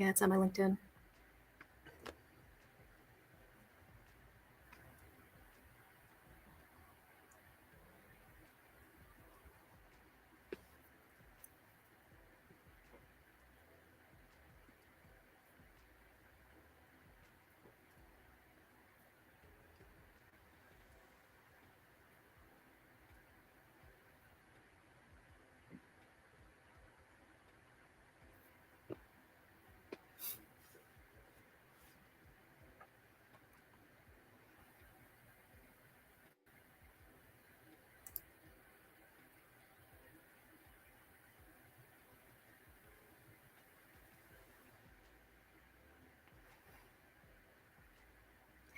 Yeah, it's on my LinkedIn.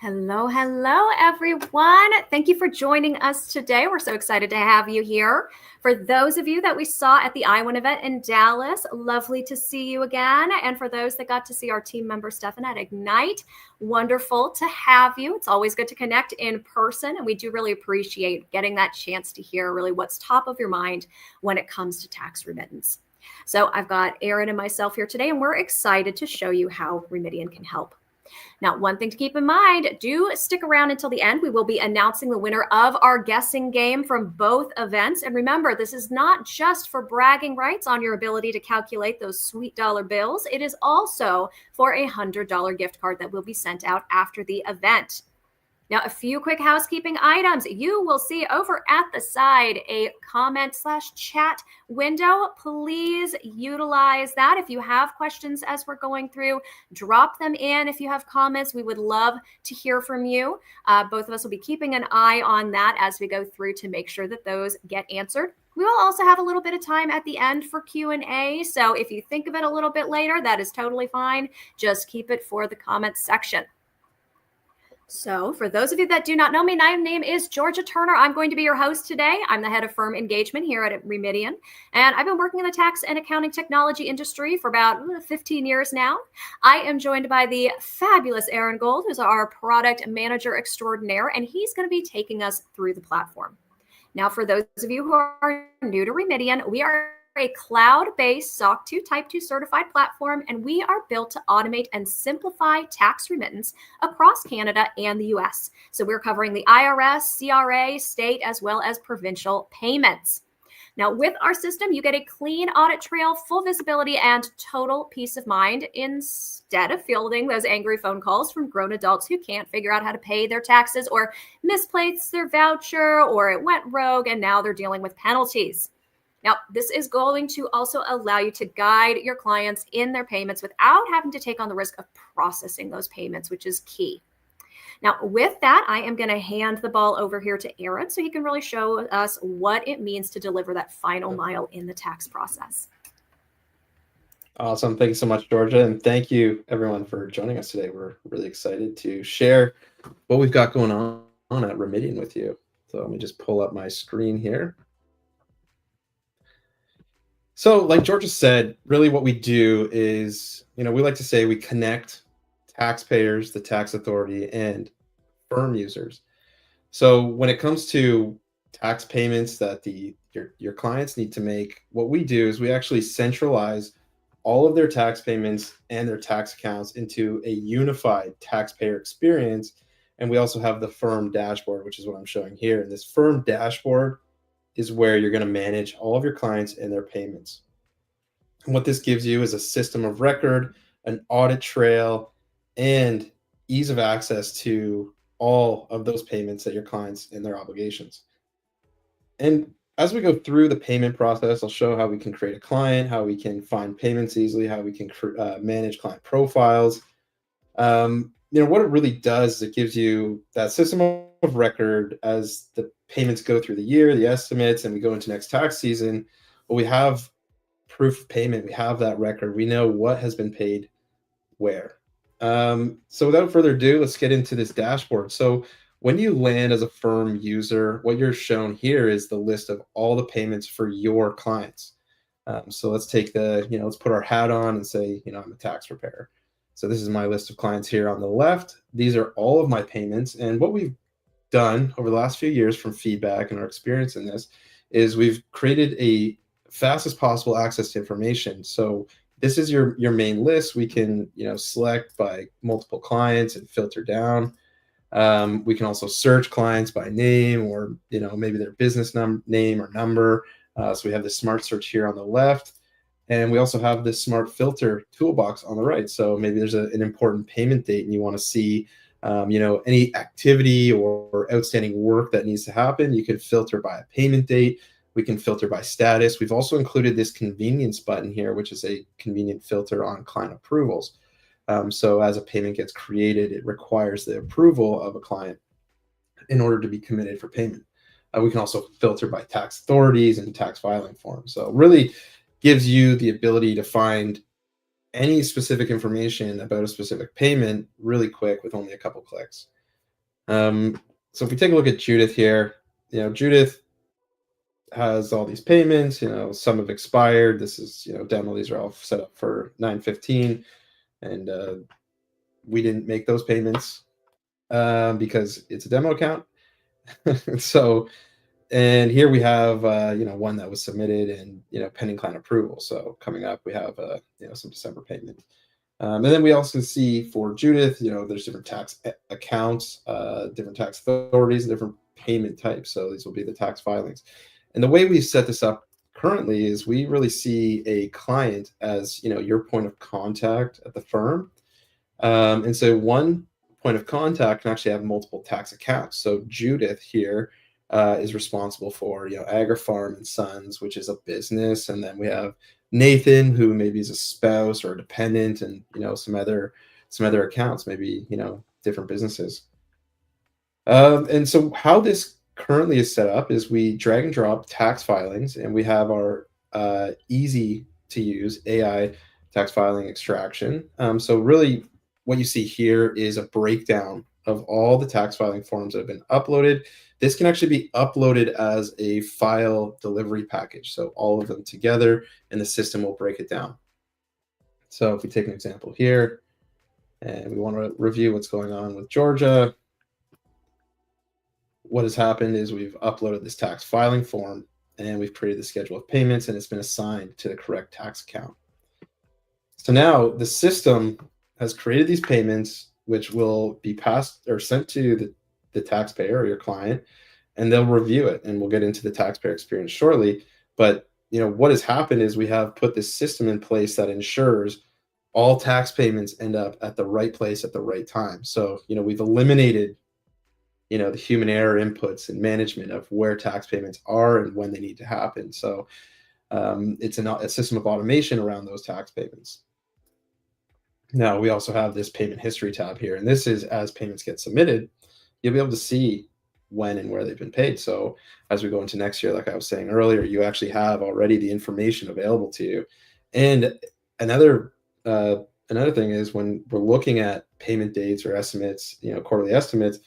Hello, hello, everyone. Thank you for joining us today. We're so excited to have you here. For those of you that we saw at the I1 event in Dallas, lovely to see you again. And for those that got to see our team member, Stefan, at Ignite, wonderful to have you. It's always good to connect in person, and we do really appreciate getting that chance to hear really what's top of your mind when it comes to tax remittance. So I've got Aaron and myself here today, and we're excited to show you how Remitian can help. Now, one thing to keep in mind, do stick around until the end. We will be announcing the winner of our guessing game from both events. And remember, this is not just for bragging rights on your ability to calculate those sweet dollar bills. It is also for a $100 gift card that will be sent out after the event. Now, a few quick housekeeping items. You will see over at the side a comment/chat window. Please utilize that. If you have questions as we're going through, drop them in. If you have comments, we would love to hear from you. Both of us will be keeping an eye on that as we go through to make sure that those get answered. We will also have a little bit of time at the end for Q&A. So if you think of it a little bit later, that is totally fine. Just keep it for the comments section. So for those of you that do not know me, my name is Georgia Turner. I'm going to be your host today. I'm the head of firm engagement here at Remitian, and I've been working in the tax and accounting technology industry for about 15 years now. I am joined by the fabulous Aaron Gold, who's our product manager extraordinaire, and he's going to be taking us through the platform. Now, for those of you who are new to Remitian, we are a cloud-based SOC 2 Type 2 certified platform, and we are built to automate and simplify tax remittance across Canada and the US. So we're covering the IRS, CRA, state, as well as provincial payments. Now, with our system, you get a clean audit trail, full visibility, and total peace of mind instead of fielding those angry phone calls from grown adults who can't figure out how to pay their taxes or misplaced their voucher, or it went rogue and now they're dealing with penalties. Now, this is going to also allow you to guide your clients in their payments without having to take on the risk of processing those payments, which is key. Now, with that, I am going to hand the ball over here to Aaron so he can really show us what it means to deliver that final mile in the tax process. Awesome. Thanks so much, Georgia. And thank you, everyone, for joining us today. We're really excited to share what we've got going on at Remitian with you. So let me just pull up my screen here. So like Georgia said, really what we do is, we like to say we connect taxpayers, the tax authority, and firm users. So when it comes to tax payments that your clients need to make, what we do is we actually centralize all of their tax payments and their tax accounts into a unified taxpayer experience. And we also have the firm dashboard, which is what I'm showing here. And this firm dashboard is where you're going to manage all of your clients and their payments. And what this gives you is a system of record, an audit trail, and ease of access to all of those payments that your clients and their obligations. And as we go through the payment process, I'll show how we can create a client, how we can find payments easily, how we can manage client profiles. What it really does is it gives you that system of record as the payments go through the year, the estimates, and we go into next tax season. But we have proof of payment. We have that record. We know what has been paid where. So without further ado, let's get into this dashboard. So when you land as a firm user, what you're shown here is the list of all the payments for your clients. So let's take let's put our hat on and say, I'm a tax preparer. So this is my list of clients here on the left. These are all of my payments. And what we've done over the last few years from feedback and our experience in this is we've created a fastest possible access to information. So this is your main list. We can, select by multiple clients and filter down. We can also search clients by name or, maybe their business name or number. So we have the smart search here on the left. And we also have this smart filter toolbox on the right. So maybe there's an important payment date and you want to see, any activity or outstanding work that needs to happen. You can filter by a payment date. We can filter by status. We've also included this convenience button here, which is a convenient filter on client approvals. So as a payment gets created, it requires the approval of a client in order to be committed for payment. We can also filter by tax authorities and tax filing forms. So really gives you the ability to find any specific information about a specific payment really quick with only a couple clicks. So if we take a look at Judith here, Judith has all these payments, some have expired. This is, demo. These are all set up for 9/15. And we didn't make those payments because it's a demo account. So, and here we have, one that was submitted and, pending client approval. So coming up, we have, some December payment. And then we also see for Judith, there's different tax accounts, different tax authorities, and different payment types. So these will be the tax filings. And the way we set this up currently is we really see a client as, your point of contact at the firm. And so one point of contact can actually have multiple tax accounts. So Judith here is responsible for, Agri-Farm and Sons, which is a business. And then we have Nathan, who maybe is a spouse or a dependent, and, some other accounts, maybe, different businesses. And so how this currently is set up is we drag and drop tax filings, and we have our easy to use AI tax filing extraction. So really what you see here is a breakdown of all the tax filing forms that have been uploaded. This can actually be uploaded as a file delivery package. So all of them together, and the system will break it down. So if we take an example here, and we want to review what's going on with Georgia, what has happened is we've uploaded this tax filing form, and we've created the schedule of payments, and it's been assigned to the correct tax account. So now the system has created these payments, which will be passed or sent to the taxpayer or your client, and they'll review it. And we'll get into the taxpayer experience shortly. But what has happened is we have put this system in place that ensures all tax payments end up at the right place at the right time. So we've eliminated the human error inputs and management of where tax payments are and when they need to happen. So it's a system of automation around those tax payments. Now we also have this payment history tab here, and this is as payments get submitted, you'll be able to see when and where they've been paid. So as we go into next year, like I was saying earlier, you actually have already the information available to you. And another thing is when we're looking at payment dates or estimates, quarterly estimates,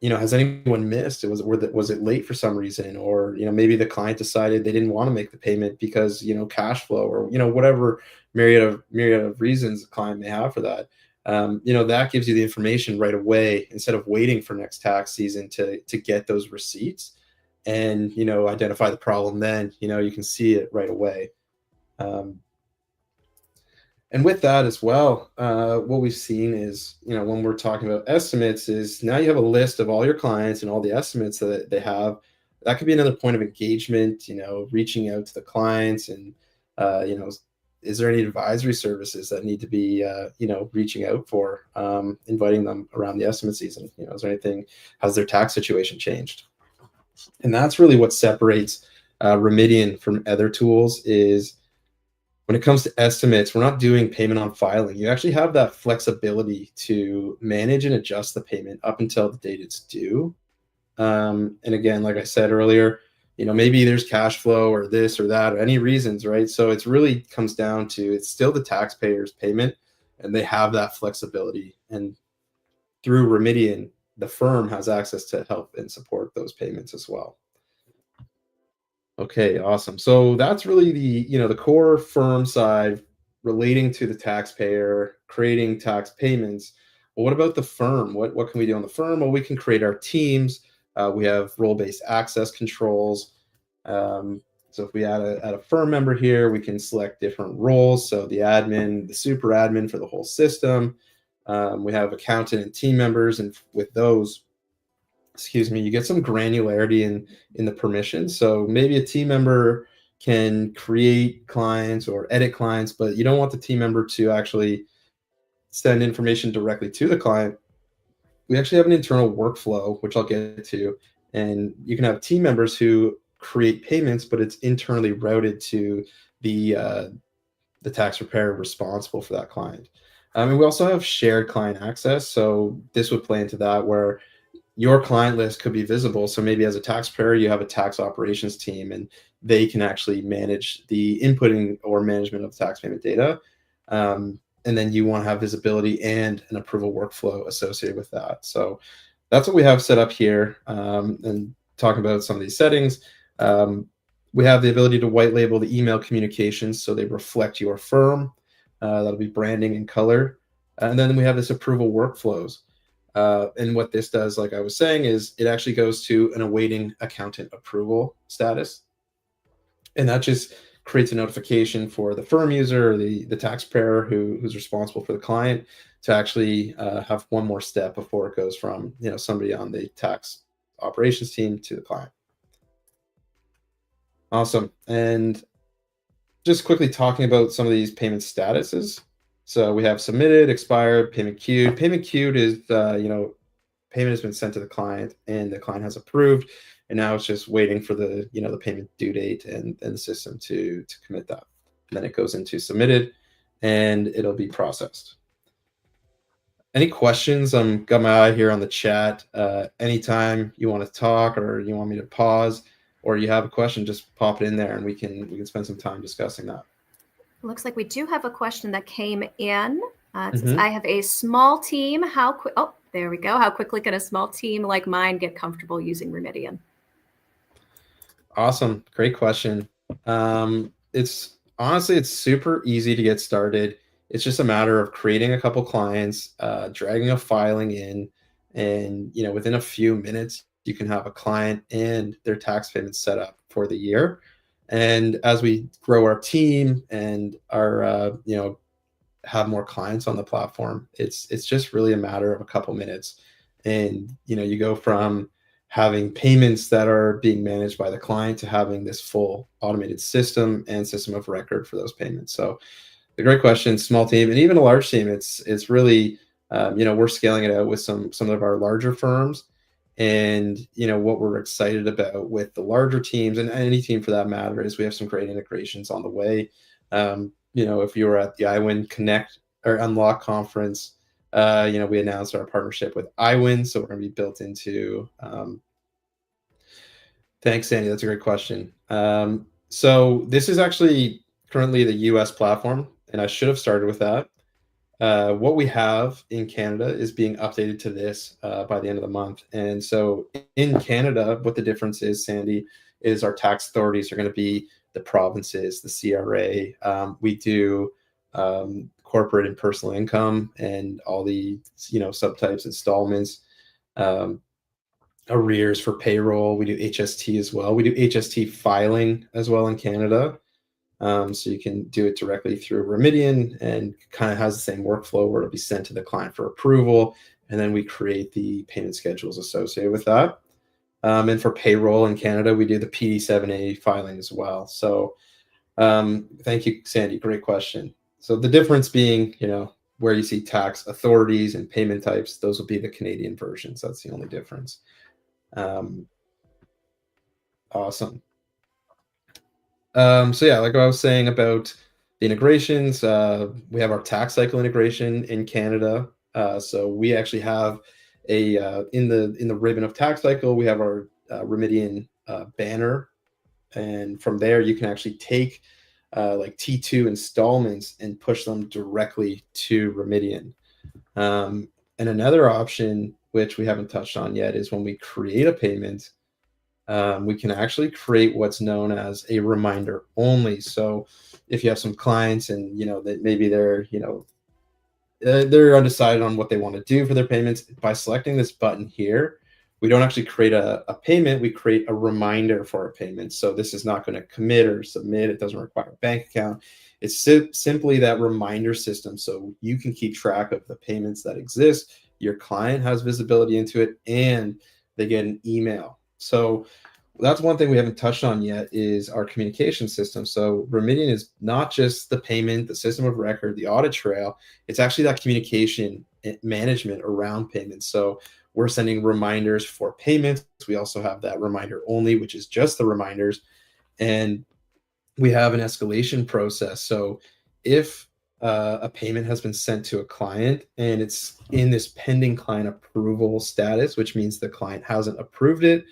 has anyone missed? Was it late for some reason? Or, maybe the client decided they didn't want to make the payment because, cash flow or, whatever myriad of reasons the client may have for that. That gives you the information right away instead of waiting for next tax season to get those receipts and, identify the problem. Then, you can see it right away. And with that as well, what we've seen is, when we're talking about estimates is now you have a list of all your clients and all the estimates that they have. That could be another point of engagement, reaching out to the clients and, is there any advisory services that need to be, reaching out for, inviting them around the estimate season? Is there anything, has their tax situation changed? And that's really what separates Remitian from other tools is when it comes to estimates, we're not doing payment on filing. You actually have that flexibility to manage and adjust the payment up until the date it's due. And again, like I said earlier, maybe there's cash flow or this or that or any reasons, right? So it's really comes down to it's still the taxpayer's payment, and they have that flexibility. And through Remitian, the firm has access to help and support those payments as well. Okay, awesome. So that's really the core firm side relating to the taxpayer, creating tax payments. Well, what about the firm? What can we do on the firm? Well, we can create our teams. We have role-based access controls. So if we add a firm member here, we can select different roles. So the admin, the super admin for the whole system. We have accountant and team members, and with those, excuse me, you get some granularity in the permissions. So maybe a team member can create clients or edit clients, but you don't want the team member to actually send information directly to the client. We actually have an internal workflow, which I'll get to, and you can have team members who create payments, but it's internally routed to the tax preparer responsible for that client. And we also have shared client access. So this would play into that, where your client list could be visible. So maybe as a tax preparer, you have a tax operations team, and they can actually manage the inputting or management of tax payment data. And then you want to have visibility and an approval workflow associated with that. So that's what we have set up here. And talking about some of these settings, we have the ability to white label the email communications so they reflect your firm. That'll be branding and color. And then we have this approval workflows. And what this does, like I was saying, is it actually goes to an awaiting accountant approval status. And that just creates a notification for the firm user or the tax preparer who's responsible for the client to actually have one more step before it goes from somebody on the tax operations team to the client. Awesome. And just quickly talking about some of these payment statuses. So we have submitted, expired, payment queued. Payment queued is, payment has been sent to the client and the client has approved. And now it's just waiting for the payment due date and the system to commit that. And then it goes into submitted and it'll be processed. Any questions? Got my eye here on the chat. Anytime you want to talk or you want me to pause or you have a question, just pop it in there and we can spend some time discussing that. Looks like we do have a question that came in. It says, I have a small team. Oh, there we go. How quickly can a small team like mine get comfortable using Remitian? Awesome. Great question. It's super easy to get started. It's just a matter of creating a couple clients, dragging a filing in, and within a few minutes, you can have a client and their tax payments set up for the year. And as we grow our team and our have more clients on the platform, it's just really a matter of a couple minutes. And you go from having payments that are being managed by the client to having this full automated system and system of record for those payments. So a great question. Small team and even a large team, it's really we're scaling it out with some of our larger firms. And what we're excited about with the larger teams and any team for that matter is we have some great integrations on the way. If you were at the iWin Connect or Unlock conference, we announced our partnership with iWin, so we're going to be built into. Thanks, Sandy. That's a great question. So this is actually currently the US platform, and I should have started with that. What we have in Canada is being updated to this by the end of the month. And so in Canada, what the difference is, Sandy, is our tax authorities are going to be the provinces, the CRA. We do corporate and personal income and all the subtypes, installments, arrears for payroll. We do HST as well. We do HST filing as well in Canada. So you can do it directly through Remitian and kind of has the same workflow where it'll be sent to the client for approval. And then we create the payment schedules associated with that. And for payroll in Canada, we do the PD7A filing as well. So thank you, Sandy. Great question. So the difference being, where you see tax authorities and payment types, those will be the Canadian versions. That's the only difference. Awesome. So yeah, like I was saying about the integrations, we have our tax cycle integration in Canada. So we actually have in the ribbon of tax cycle, we have our Remitian banner, and from there you can actually take like T2 installments and push them directly to Remitian. And another option, which we haven't touched on yet, is when we create a payment, we can actually create what's known as a reminder only. So if you have some clients and that maybe they're undecided on what they want to do for their payments, by selecting this button here, we don't actually create a payment, we create a reminder for a payment. So this is not going to commit or submit. It doesn't require a bank account. It's simply that reminder system. So you can keep track of the payments that exist. Your client has visibility into it, and they get an email. So that's one thing we haven't touched on yet is our communication system. So Remitian is not just the payment, the system of record, the audit trail. It's actually that communication management around payments. So we're sending reminders for payments. We also have that reminder only, which is just the reminders. And we have an escalation process. So if a payment has been sent to a client and it's in this pending client approval status, which means the client hasn't approved it,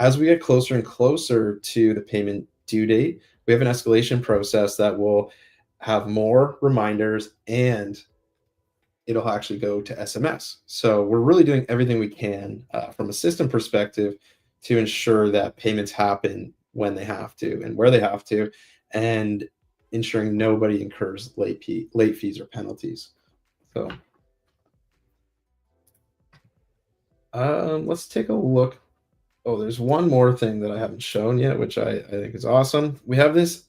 as we get closer and closer to the payment due date, we have an escalation process that will have more reminders, and it'll actually go to SMS. So we're really doing everything we can from a system perspective to ensure that payments happen when they have to and where they have to, and ensuring nobody incurs late fees or penalties. So let's take a look. Oh, there's one more thing that I haven't shown yet, which I think is awesome. We have this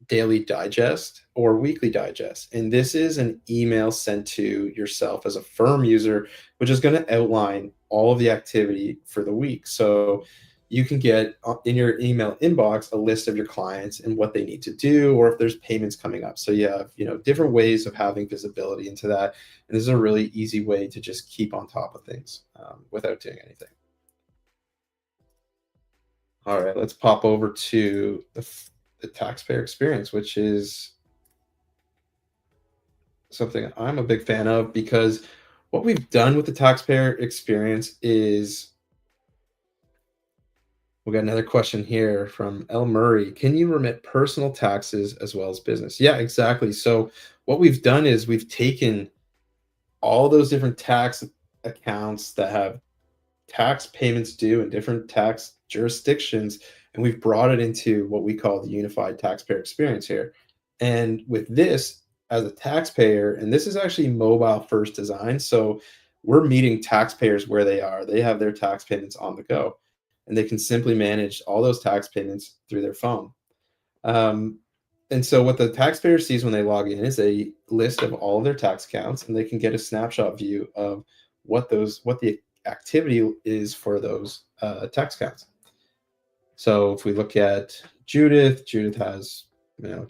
daily digest or weekly digest, and this is an email sent to yourself as a firm user, which is going to outline all of the activity for the week. So you can get in your email inbox a list of your clients and what they need to do, or if there's payments coming up. So you have, different ways of having visibility into that. And this is a really easy way to just keep on top of things without doing anything. All right, let's pop over to the taxpayer experience, which is something I'm a big fan of, because what we've done with the taxpayer experience is, we got another question here from L. Murray. Can you remit personal taxes as well as business? Yeah, exactly. So what we've done is we've taken all those different tax accounts that have tax payments due in different tax jurisdictions, and we've brought it into what we call the unified taxpayer experience here. And with this, as a taxpayer, and this is actually mobile first design, so we're meeting taxpayers where they are. They have their tax payments on the go, and they can simply manage all those tax payments through their phone. And so what the taxpayer sees when they log in is a list of all of their tax accounts, and they can get a snapshot view of what the activity is for those tax accounts. So if we look at Judith has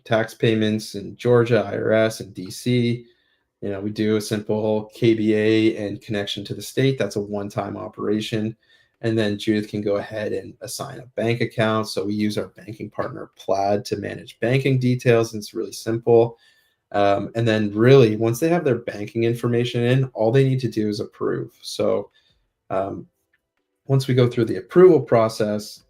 tax payments in Georgia, IRS, and DC. We do a simple KBA and connection to the state. That's a one-time operation. And then Judith can go ahead and assign a bank account. So we use our banking partner Plaid to manage banking details. And it's really simple. And then really, once they have their banking information in, all they need to do is approve. So once we go through the approval process,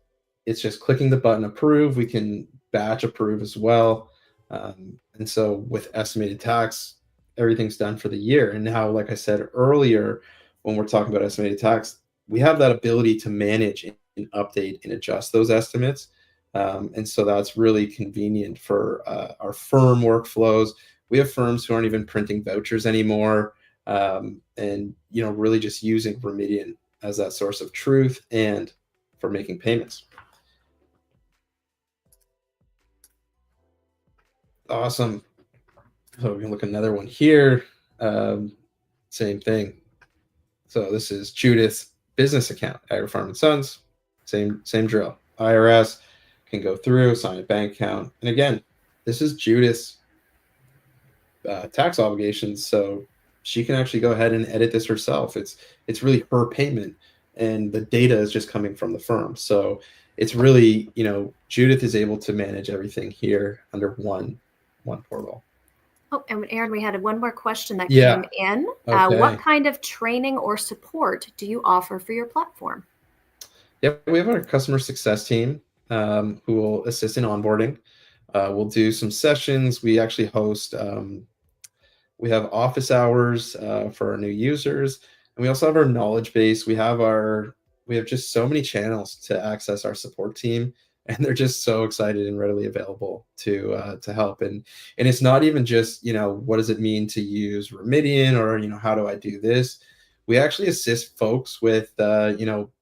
it's just clicking the button approve. We can batch approve as well. And so with estimated tax, everything's done for the year. And now, like I said earlier, when we're talking about estimated tax, we have that ability to manage and update and adjust those estimates. And so that's really convenient for our firm workflows. We have firms who aren't even printing vouchers anymore, and really just using Remitian as that source of truth and for making payments. Awesome. So we can look at another one here. Same thing. So this is Judith's business account, Agri Farm and Sons. Same drill. IRS can go through, assign a bank account, and again, this is Judith's tax obligations, so she can actually go ahead and edit this herself. It's really her payment, and the data is just coming from the firm. So it's really, Judith is able to manage everything here under one portal. Oh, and Aaron, we had one more question that came in. Okay. What kind of training or support do you offer for your platform? Yeah, we have our customer success team who will assist in onboarding. We'll do some sessions. We actually host, we have office hours for our new users. And we also have our knowledge base. We have just so many channels to access our support team. And they're just so excited and readily available to help. And it's not even just, what does it mean to use Remitian, or, how do I do this? We actually assist folks with,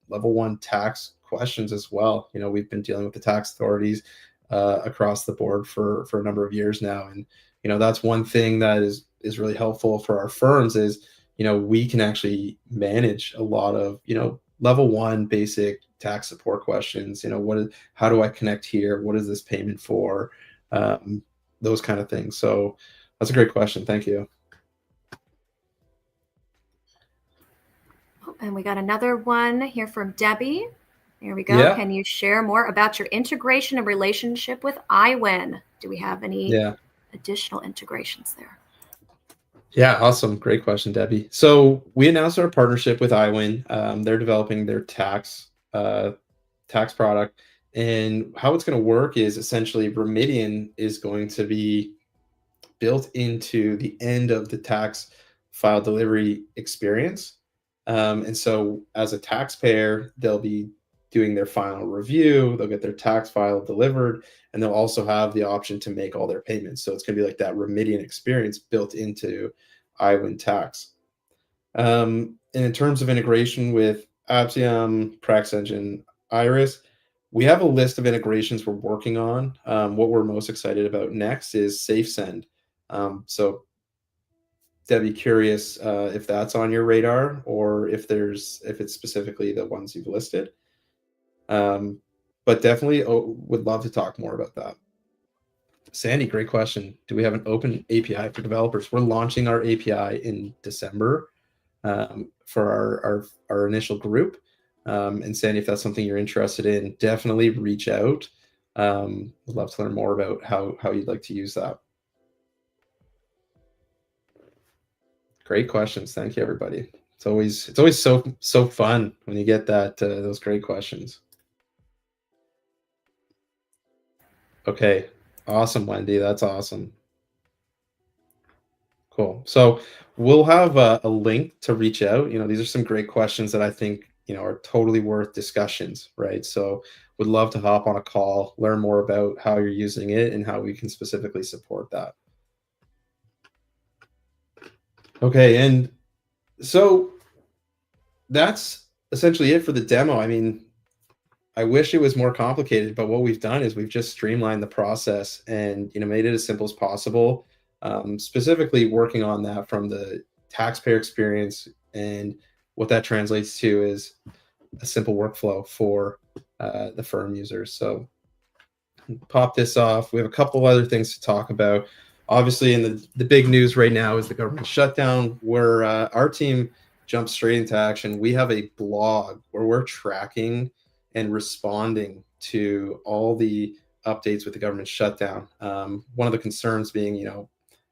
level one tax questions as well. We've been dealing with the tax authorities across the board for a number of years now, and that's one thing that is really helpful for our firms is we can actually manage a lot of level one basic tax support questions. How do I connect here? What is this payment for? Those kind of things. So that's a great question. Thank you. And we got another one here from Debbie. Here we go. Yeah. Can you share more about your integration and relationship with iWin? Do we have any additional integrations there? Yeah, awesome. Great question, Debbie. So we announced our partnership with iWin. They're developing their tax product. And how it's going to work is essentially Remitian is going to be built into the end of the tax file delivery experience. And so as a taxpayer, they'll be doing their final review, they'll get their tax file delivered, and they'll also have the option to make all their payments. So it's going to be like that Remitian experience built into iWin Tax. And in terms of integration with Aptium, PraxEngine, Iris, we have a list of integrations we're working on. What we're most excited about next is SafeSend. So Debbie, curious if that's on your radar or if it's specifically the ones you've listed. But definitely would love to talk more about that. Sandy, great question. Do we have an open API for developers? We're launching our API in December for our initial group. And Sandy, if that's something you're interested in, definitely reach out. Would love to learn more about how you'd like to use that. Great questions. Thank you, everybody. It's always so fun when you get those great questions. Okay, awesome, Wendy. That's awesome. Cool. So we'll have a link to reach out. These are some great questions that I think are totally worth discussions, right? So would love to hop on a call, learn more about how you're using it and how we can specifically support that. Okay, and so that's essentially it for the demo. I mean, I wish it was more complicated, but what we've done is we've just streamlined the process and made it as simple as possible. Specifically working on that from the taxpayer experience, and what that translates to is a simple workflow for the firm users. So pop this off. We have a couple other things to talk about. Obviously, in the big news right now is the government shutdown, where our team jumped straight into action. We have a blog where we're tracking and responding to all the updates with the government shutdown. One of the concerns being,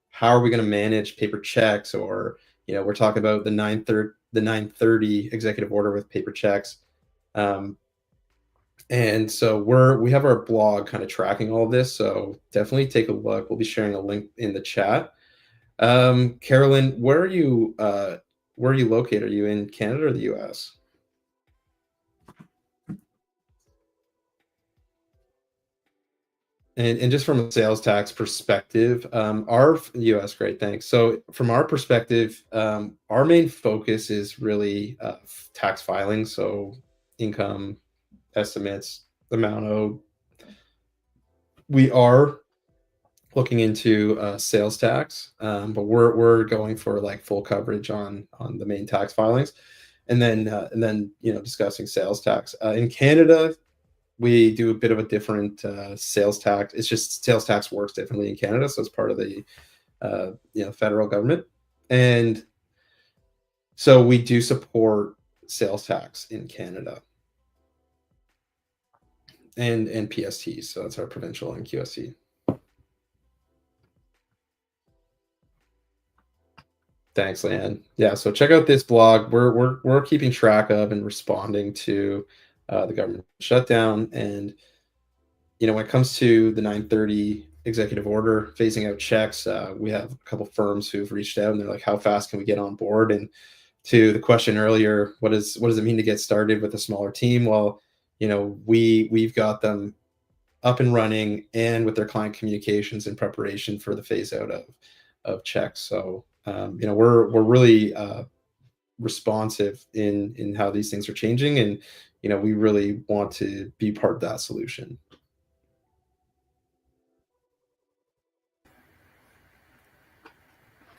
how are we going to manage paper checks? Or, we're talking about the 930 executive order with paper checks. And so we have our blog kind of tracking all of this. So definitely take a look. We'll be sharing a link in the chat. Carolyn, where are you located? Are you in Canada or the US? And just from a sales tax perspective, our US, great, thanks. So from our perspective, our main focus is really tax filing. So income estimates, amount owed. We are looking into sales tax, but we're going for like full coverage on the main tax filings, and then discussing sales tax. In Canada, we do a bit of a different sales tax. It's just sales tax works differently in Canada, so it's part of the federal government, and so we do support sales tax in Canada and PST. So that's our provincial and QST. Thanks, Leanne. Yeah, so check out this blog. We're keeping track of and responding to the government shutdown, and when it comes to the 930 executive order phasing out checks, we have a couple firms who've reached out and they're like, how fast can we get on board? And to the question earlier, what does it mean to get started with a smaller team? Well, we've got them up and running and with their client communications in preparation for the phase out of checks. So we're really responsive in how these things are changing, and we really want to be part of that solution.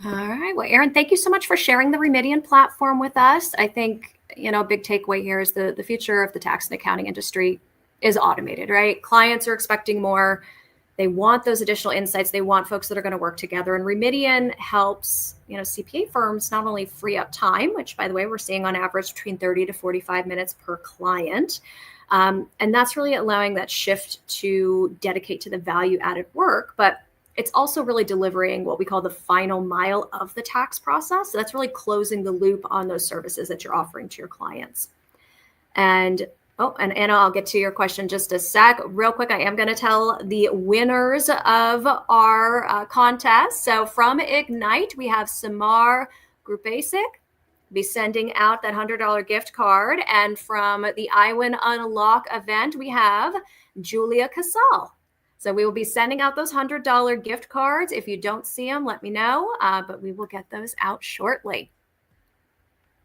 All right. Well, Aaron, thank you so much for sharing the Remitian platform with us. I think, a big takeaway here is the future of the tax and accounting industry is automated, right? Clients are expecting more. They want those additional insights. They want folks that are going to work together. And Remitian helps, CPA firms not only free up time, which, by the way, we're seeing on average between 30 to 45 minutes per client. And that's really allowing that shift to dedicate to the value added work. But it's also really delivering what we call the final mile of the tax process. So that's really closing the loop on those services that you're offering to your clients. And Anna, I'll get to your question just a sec. Real quick, I am going to tell the winners of our contest. So from Ignite, we have Samar Group Basic. Be sending out that $100 gift card. And from the iWin Unlock event, we have Julia Casal. So we will be sending out those $100 gift cards. If you don't see them, let me know, but we will get those out shortly.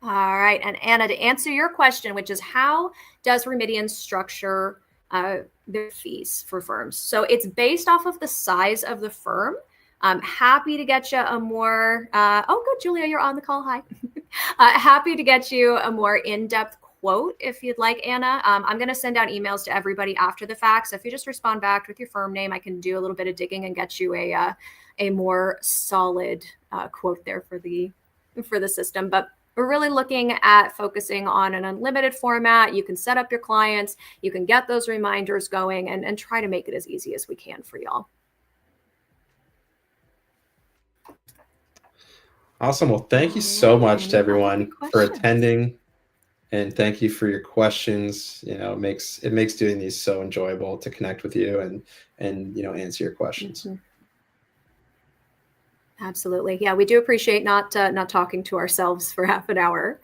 All right. And Anna, to answer your question, which is how does Remitian structure their fees for firms? So it's based off of the size of the firm. I'm happy to get you a more, good, Julia, you're on the call. Hi. Happy to get you a more in-depth quote if you'd like, Anna. I'm going to send out emails to everybody after the fact. So if you just respond back with your firm name, I can do a little bit of digging and get you a more solid quote there for the system. But we're really looking at focusing on an unlimited format. You can set up your clients, you can get those reminders going, and try to make it as easy as we can for y'all. Awesome. Well, thank you so much to everyone for attending. And thank you for your questions. It makes doing these so enjoyable to connect with you and answer your questions. Mm-hmm. Absolutely. Yeah, we do appreciate not talking to ourselves for half an hour.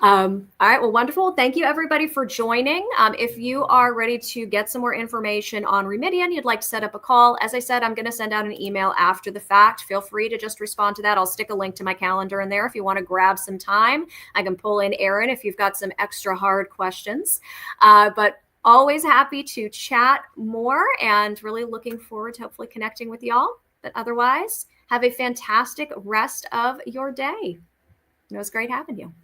All right. Well, wonderful. Thank you, everybody, for joining. If you are ready to get some more information on Remitian, you'd like to set up a call. As I said, I'm going to send out an email after the fact. Feel free to just respond to that. I'll stick a link to my calendar in there if you want to grab some time. I can pull in Aaron if you've got some extra hard questions. But always happy to chat more and really looking forward to hopefully connecting with y'all. But otherwise, have a fantastic rest of your day. It was great having you.